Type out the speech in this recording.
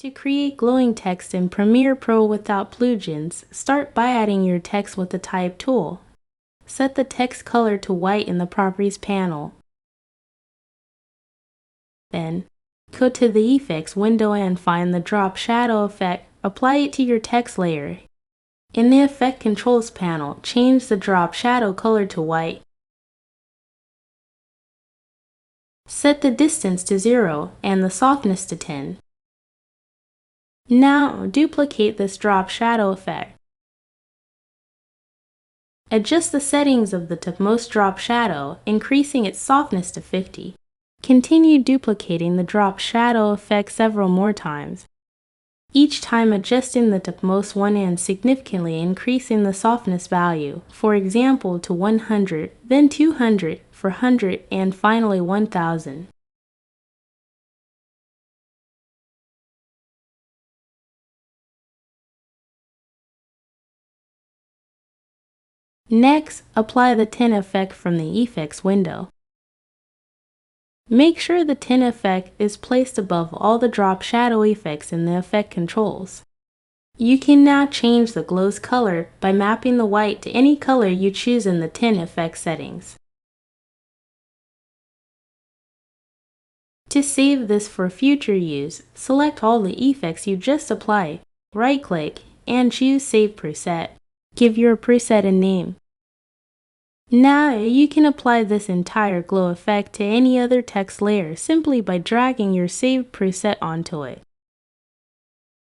To create glowing text in Premiere Pro without plugins, start by adding your text with the Type tool. Set the text color to white in the Properties panel. Then, go to the Effects window and find the Drop Shadow effect. Apply it to your text layer. In the Effect Controls panel, change the drop shadow color to white. Set the distance to 0 and the softness to 10. Now, duplicate this drop shadow effect. Adjust the settings of the topmost drop shadow, increasing its softness to 50. Continue duplicating the drop shadow effect several more times, each time adjusting the topmost one and significantly increasing the softness value, for example to 100, then 200, 400, and finally 1000. Next, apply the tint effect from the Effects window. Make sure the tint effect is placed above all the drop shadow effects in the effect controls. You can now change the glow's color by mapping the white to any color you choose in the tint effect settings. To save this for future use, select all the effects you just applied, right-click, and choose Save Preset. Give your preset a name. Now you can apply this entire glow effect to any other text layer simply by dragging your saved preset onto it.